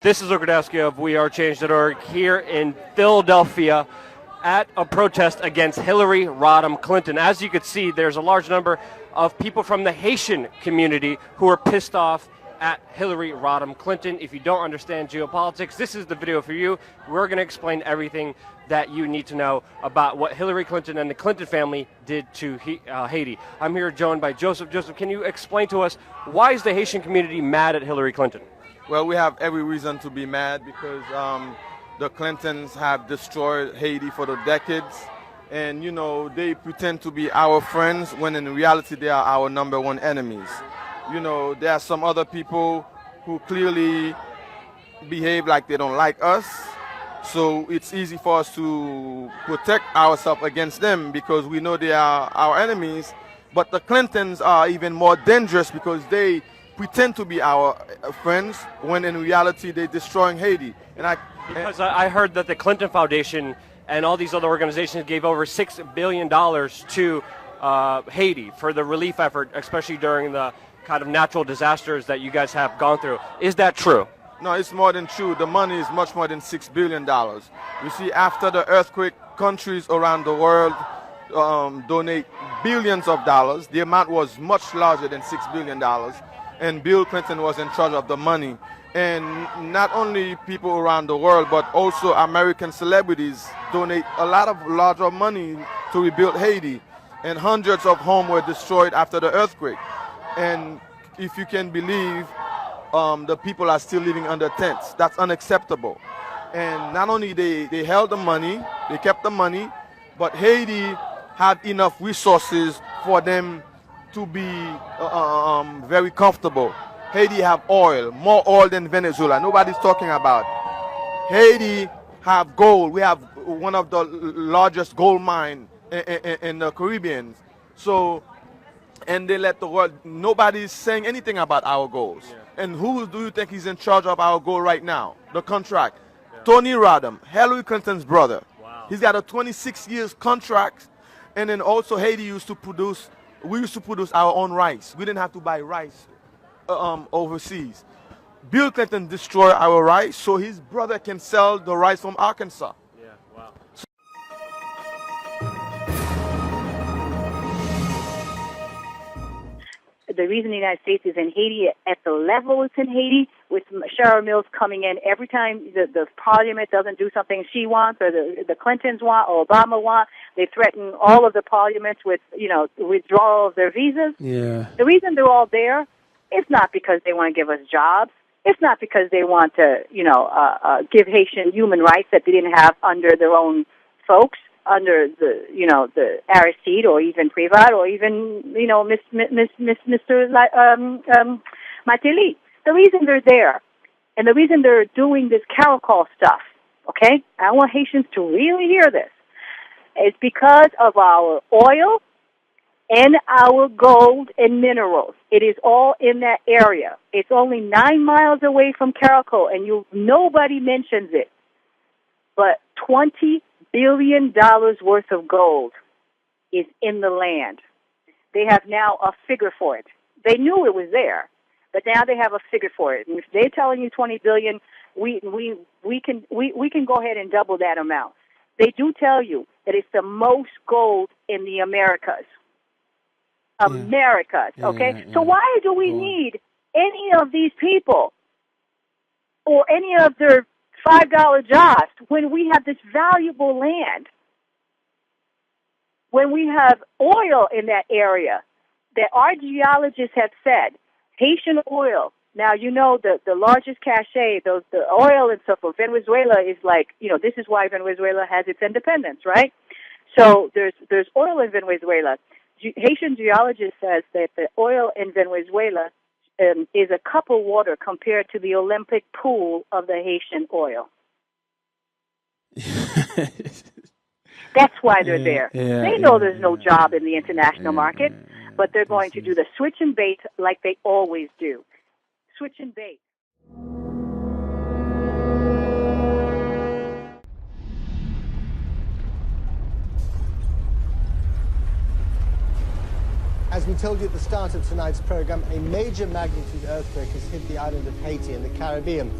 This is Okradowski of WeAreChange.org here in Philadelphia at a protest against Hillary Rodham Clinton. As you can see, there's a large number of people from the Haitian community who are pissed off at Hillary Rodham Clinton. If you don't understand geopolitics, this is the video for you. We're going to explain everything that you need to know about what Hillary Clinton and the Clinton family did to Haiti. I'm here joined by Joseph. Joseph, can you explain to us why is the Haitian community mad at Hillary Clinton? Well, we have every reason to be mad because the Clintons have destroyed Haiti for the decades. And, you know, they pretend to be our friends when in reality they are our number one enemies. You know, there are some other people who clearly behave like they don't like us. So it's easy for us to protect ourselves against them because we know they are our enemies. But the Clintons are even more dangerous because they pretend to be our friends when in reality they're destroying Haiti. Because I heard that the Clinton Foundation and all these other organizations gave over $6 billion to Haiti for the relief effort, especially during the kind of natural disasters that you guys have gone through. Is that true? No, it's more than true. The money is much more than $6 billion. You see, after the earthquake, countries around the world donate billions of dollars. The amount was much larger than $6 billion. And Bill Clinton was in charge of the money. And not only people around the world, but also American celebrities donate a lot of larger money to rebuild Haiti. And hundreds of homes were destroyed after the earthquake. And if you can believe, the people are still living under tents. That's unacceptable. And not only they held the money, they kept the money, but Haiti had enough resources for them to be very comfortable. Haiti have oil, more oil than Venezuela. Nobody's talking about. Haiti have gold. We have one of the largest gold mine in the Caribbean. So, and they let the world, nobody's saying anything about our goals. Yeah. And who do you think is in charge of our goal right now? The contract. Yeah. Tony Rodham, Hillary Clinton's brother. Wow. He's got a 26 years contract. And then also Haiti used to produce, we used to produce our own rice. We didn't have to buy rice overseas. Bill Clinton destroyed our rice so his brother can sell the rice from Arkansas. Yeah, wow. The reason the United States is in Haiti at the level it's in Haiti, with Cheryl Mills coming in every time the parliament doesn't do something she wants or the Clintons want or Obama want, they threaten all of the parliaments with, you know, withdrawal of their visas. Yeah. The reason they're all there is not because they want to give us jobs. It's not because they want to, you know, give Haitian human rights that they didn't have under their own folks, under the, you know, the Aristide or even Privat or even, you know, Mr. Mateli. The reason they're there and the reason they're doing this caracol stuff, okay, I want Haitians to really hear this, is because of our oil and our gold and minerals. It is all in that area. It's only 9 miles away from Caracol, and nobody mentions it. But $20 billion worth of gold is in the land. They have now a figure for it. They knew it was there, but now they have a figure for it. And if they're telling you $20 billion, we can go ahead and double that amount. They do tell you that it's the most gold in the Americas. Americas, okay? So why do we need any of these people or any of their $5 jobs when we have this valuable land, when we have oil in that area that our geologists have said, Haitian oil. Now, you know, the largest cache, the oil and stuff of Venezuela is like, you know, this is why Venezuela has its independence, right? So there's oil in Venezuela. Haitian geologist says that the oil in Venezuela is a cup of water compared to the Olympic pool of the Haitian oil. That's why they're there. They know there's no job in the international market, but they're going to do the switch and bait like they always do. Switch and bait. As we told you at the start of tonight's program, a major magnitude earthquake has hit the island of Haiti in the Caribbean.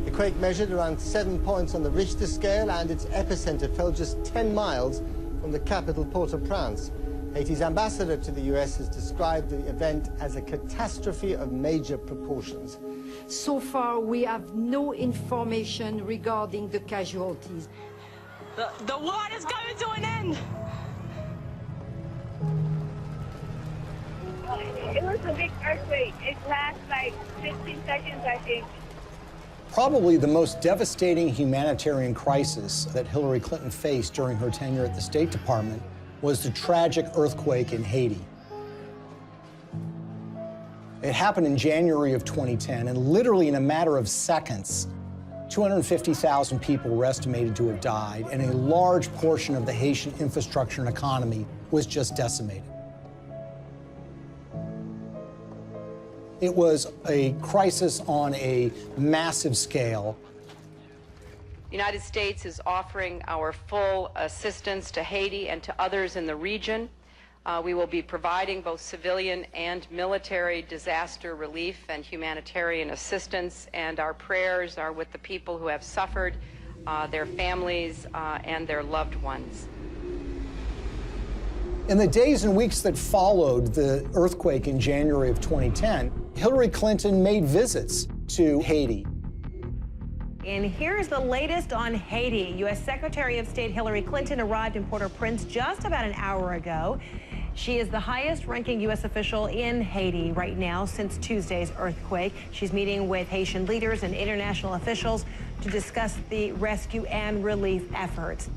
The quake measured around 7 points on the Richter scale, and its epicenter fell just 10 miles from the capital, Port-au-Prince. Haiti's ambassador to the U.S. has described the event as a catastrophe of major proportions. So far, we have no information regarding the casualties. The war is coming to an end! It was a big earthquake. It lasted like 15 seconds, I think. Probably the most devastating humanitarian crisis that Hillary Clinton faced during her tenure at the State Department was the tragic earthquake in Haiti. It happened in January of 2010, and literally in a matter of seconds, 250,000 people were estimated to have died, and a large portion of the Haitian infrastructure and economy was just decimated. It was a crisis on a massive scale. The United States is offering our full assistance to Haiti and to others in the region. We will be providing both civilian and military disaster relief and humanitarian assistance, and our prayers are with the people who have suffered, their families, and their loved ones. In the days and weeks that followed the earthquake in January of 2010, Hillary Clinton made visits to Haiti. And here's the latest on Haiti. U.S. Secretary of State Hillary Clinton arrived in Port-au-Prince just about an hour ago. She is the highest-ranking U.S. official in Haiti right now since Tuesday's earthquake. She's meeting with Haitian leaders and international officials to discuss the rescue and relief efforts.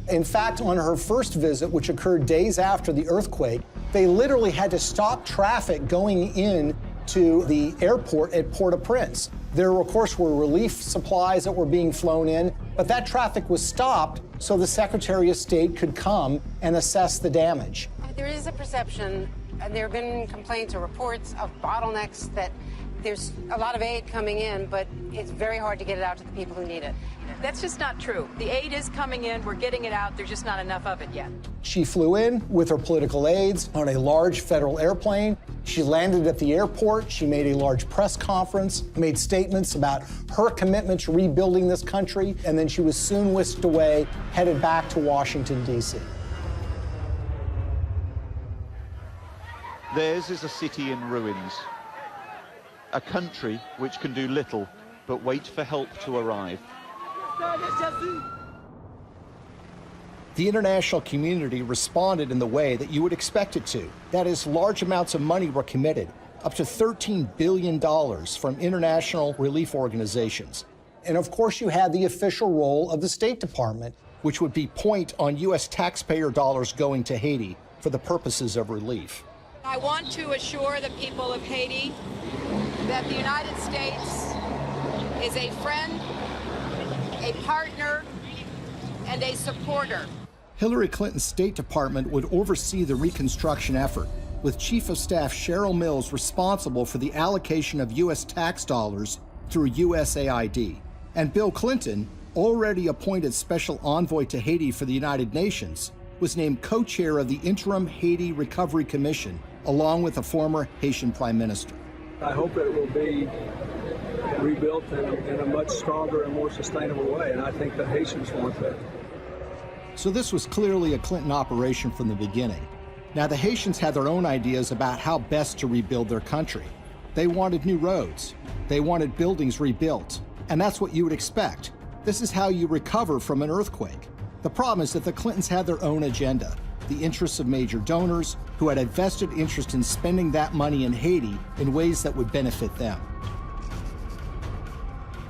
In fact, on her first visit, which occurred days after the earthquake, they literally had to stop traffic going in to the airport at Port-au-Prince. There, of course, were relief supplies that were being flown in, but that traffic was stopped so the Secretary of State could come and assess the damage. There is a perception, and there have been complaints or reports of bottlenecks, that there's a lot of aid coming in, but it's very hard to get it out to the people who need it. That's just not true. The aid is coming in, we're getting it out, there's just not enough of it yet. She flew in with her political aides on a large federal airplane. She landed at the airport. She made a large press conference, made statements about her commitment to rebuilding this country, and then she was soon whisked away, headed back to Washington, D.C. Theirs is a city in ruins, a country which can do little but wait for help to arrive. The international community responded in the way that you would expect it to. That is, large amounts of money were committed, up to $13 billion from international relief organizations. And of course, you had the official role of the State Department, which would be point on U.S. taxpayer dollars going to Haiti for the purposes of relief. I want to assure the people of Haiti that the United States is a friend, a partner, and a supporter. Hillary Clinton's State Department would oversee the reconstruction effort, with Chief of Staff Cheryl Mills responsible for the allocation of U.S. tax dollars through USAID. And Bill Clinton, already appointed Special Envoy to Haiti for the United Nations, was named co-chair of the Interim Haiti Recovery Commission, along with a former Haitian Prime Minister. I hope that it will be rebuilt in a much stronger and more sustainable way, and I think the Haitians want that. So this was clearly a Clinton operation from the beginning. Now, the Haitians had their own ideas about how best to rebuild their country. They wanted new roads. They wanted buildings rebuilt. And that's what you would expect. This is how you recover from an earthquake. The problem is that the Clintons had their own agenda, the interests of major donors who had a vested interest in spending that money in Haiti in ways that would benefit them.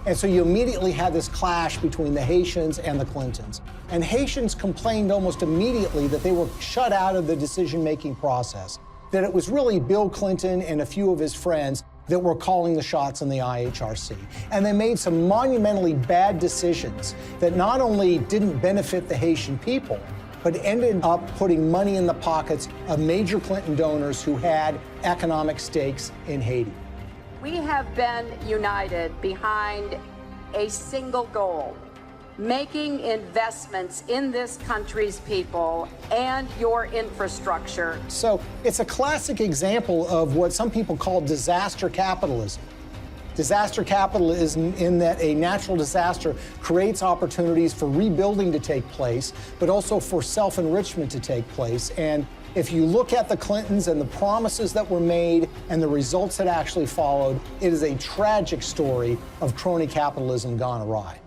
And so you immediately had this clash between the Haitians and the Clintons. And Haitians complained almost immediately that they were shut out of the decision-making process, that it was really Bill Clinton and a few of his friends that were calling the shots in the IHRC. And they made some monumentally bad decisions that not only didn't benefit the Haitian people, but ended up putting money in the pockets of major Clinton donors who had economic stakes in Haiti. We have been united behind a single goal: making investments in this country's people and your infrastructure. So it's a classic example of what some people call disaster capitalism. Disaster capitalism, in that a natural disaster creates opportunities for rebuilding to take place, but also for self-enrichment to take place. And if you look at the Clintons and the promises that were made and the results that actually followed, it is a tragic story of crony capitalism gone awry.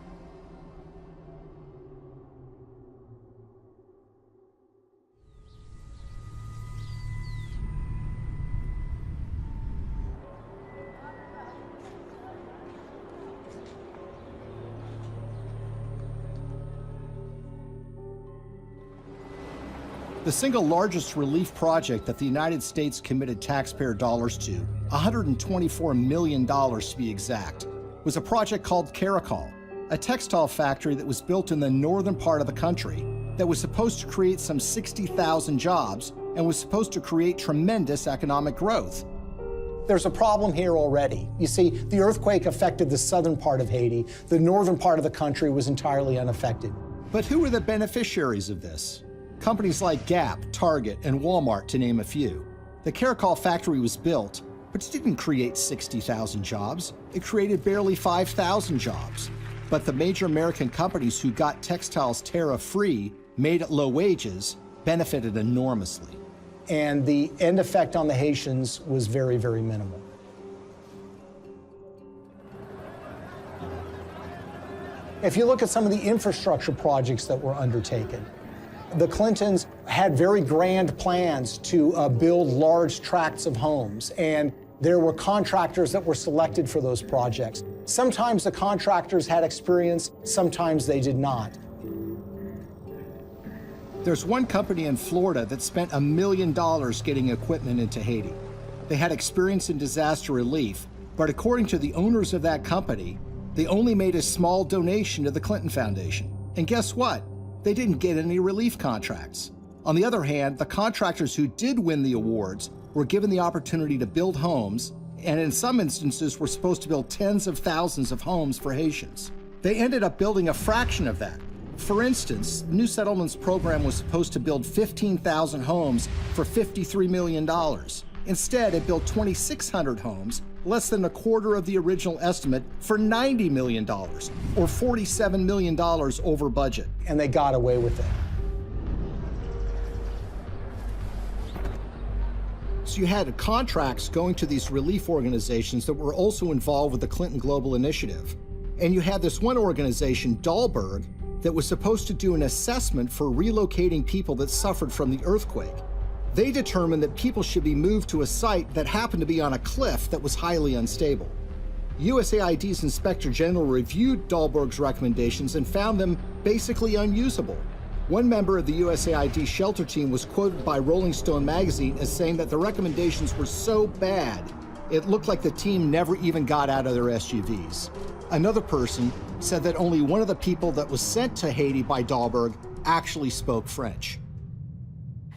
The single largest relief project that the United States committed taxpayer dollars to, $124 million to be exact, was a project called Caracol, a textile factory that was built in the northern part of the country that was supposed to create some 60,000 jobs and was supposed to create tremendous economic growth. There's a problem here already. You see, the earthquake affected the southern part of Haiti. The northern part of the country was entirely unaffected. But who were the beneficiaries of this? Companies like Gap, Target, and Walmart, to name a few. The Caracol factory was built, but it didn't create 60,000 jobs. It created barely 5,000 jobs. But the major American companies who got textiles tariff-free, made at low wages, benefited enormously. And the end effect on the Haitians was very, very minimal. If you look at some of the infrastructure projects that were undertaken, the Clintons had very grand plans to build large tracts of homes, and there were contractors that were selected for those projects. Sometimes the contractors had experience, sometimes they did not. There's one company in Florida that spent $1 million getting equipment into Haiti. They had experience in disaster relief, but according to the owners of that company, they only made a small donation to the Clinton Foundation. And guess what? They didn't get any relief contracts. On the other hand, the contractors who did win the awards were given the opportunity to build homes, and in some instances were supposed to build tens of thousands of homes for Haitians. They ended up building a fraction of that. For instance, the New Settlements program was supposed to build 15,000 homes for $53 million. Instead, it built 2,600 homes, less than a quarter of the original estimate, for $90 million, or $47 million over budget. And they got away with it. So you had contracts going to these relief organizations that were also involved with the Clinton Global Initiative. And you had this one organization, Dahlberg, that was supposed to do an assessment for relocating people that suffered from the earthquake. They determined that people should be moved to a site that happened to be on a cliff that was highly unstable. USAID's Inspector General reviewed Dahlberg's recommendations and found them basically unusable. One member of the USAID shelter team was quoted by Rolling Stone magazine as saying that the recommendations were so bad, it looked like the team never even got out of their SUVs. Another person said that only one of the people that was sent to Haiti by Dahlberg actually spoke French.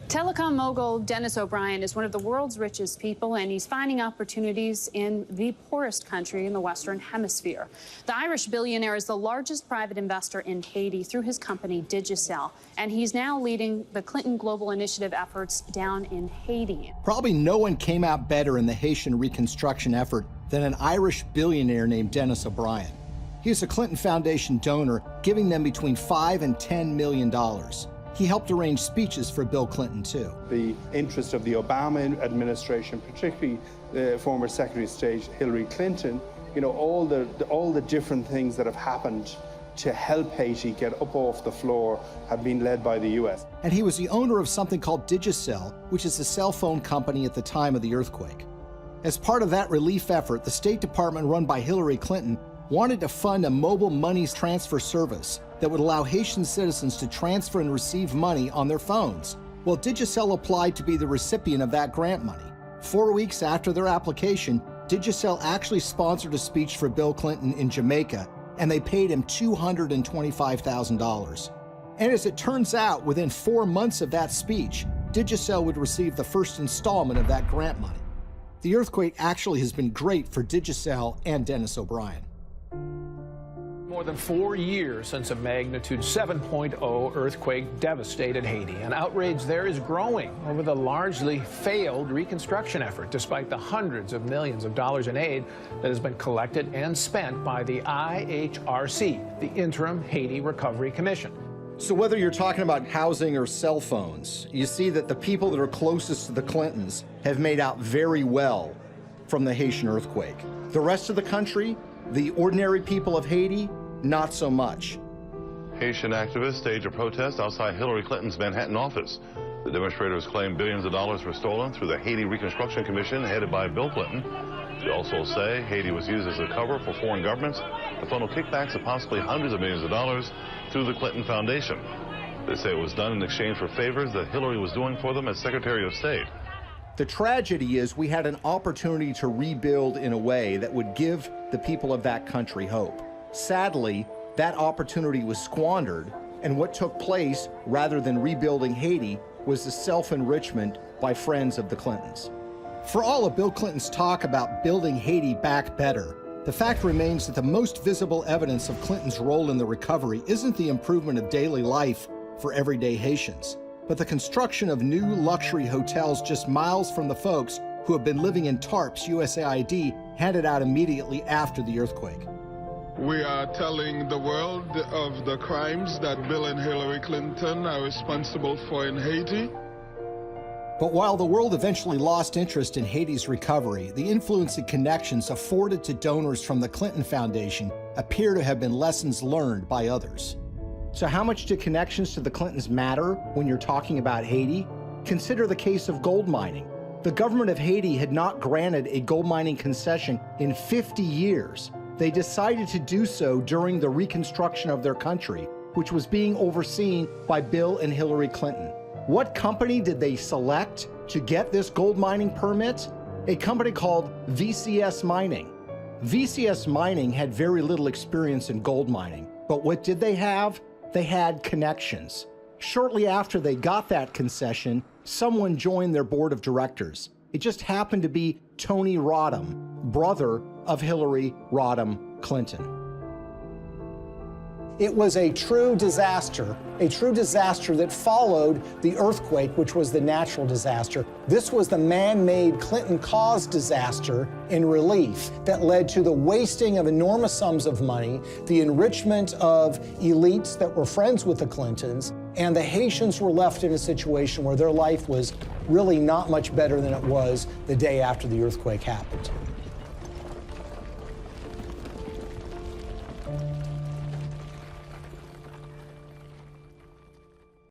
Telecom mogul Dennis O'Brien is one of the world's richest people, and he's finding opportunities in the poorest country in the Western Hemisphere. The Irish billionaire is the largest private investor in Haiti through his company Digicel, and he's now leading the Clinton Global Initiative efforts down in Haiti. Probably no one came out better in the Haitian reconstruction effort than an Irish billionaire named Dennis O'Brien. He's a Clinton Foundation donor, giving them between $5 and $10 million. He helped arrange speeches for Bill Clinton, too. The interest of the Obama administration, particularly the former Secretary of State Hillary Clinton, you know, all the different things that have happened to help Haiti get up off the floor have been led by the U.S. And he was the owner of something called Digicel, which is a cell phone company at the time of the earthquake. As part of that relief effort, the State Department run by Hillary Clinton wanted to fund a mobile money transfer service that would allow Haitian citizens to transfer and receive money on their phones. Well, Digicel applied to be the recipient of that grant money. 4 weeks after their application, Digicel actually sponsored a speech for Bill Clinton in Jamaica, and they paid him $225,000. And as it turns out, within 4 months of that speech, Digicel would receive the first installment of that grant money. The earthquake actually has been great for Digicel and Dennis O'Brien. more than 4 years since a magnitude 7.0 earthquake devastated Haiti, and outrage there is growing over the largely failed reconstruction effort, despite the hundreds of millions of dollars in aid that has been collected and spent by the IHRC, the Interim Haiti Recovery Commission. So whether you're talking about housing or cell phones, you see that the people that are closest to the Clintons have made out very well from the Haitian earthquake. The rest of the country, the ordinary people of Haiti, not so much. Haitian activists staged a protest outside Hillary Clinton's Manhattan office. The demonstrators claim billions of dollars were stolen through the Haiti Reconstruction Commission headed by Bill Clinton. They also say Haiti was used as a cover for foreign governments to funnel kickbacks of possibly hundreds of millions of dollars through the Clinton Foundation. They say it was done in exchange for favors that Hillary was doing for them as Secretary of State. The tragedy is we had an opportunity to rebuild in a way that would give the people of that country hope. Sadly, that opportunity was squandered, and what took place, rather than rebuilding Haiti, was the self-enrichment by friends of the Clintons. For all of Bill Clinton's talk about building Haiti back better, the fact remains that the most visible evidence of Clinton's role in the recovery isn't the improvement of daily life for everyday Haitians, but the construction of new luxury hotels just miles from the folks who have been living in tarps USAID handed out immediately after the earthquake. We are telling the world of the crimes that Bill and Hillary Clinton are responsible for in Haiti. But while the world eventually lost interest in Haiti's recovery, the influence and connections afforded to donors from the Clinton Foundation appear to have been lessons learned by others. So how much do connections to the Clintons matter when you're talking about Haiti? Consider the case of gold mining. The government of Haiti had not granted a gold mining concession in 50 years. They decided to do so during the reconstruction of their country, which was being overseen by Bill and Hillary Clinton. What company did they select to get this gold mining permit? A company called VCS Mining. VCS Mining had very little experience in gold mining, but what did they have? They had connections. Shortly after they got that concession, someone joined their board of directors. It just happened to be Tony Rodham, brother of Hillary Rodham Clinton. It was a true disaster that followed the earthquake, which was the natural disaster. This was the man-made Clinton-caused disaster in relief that led to the wasting of enormous sums of money, the enrichment of elites that were friends with the Clintons, and the Haitians were left in a situation where their life was really not much better than it was the day after the earthquake happened.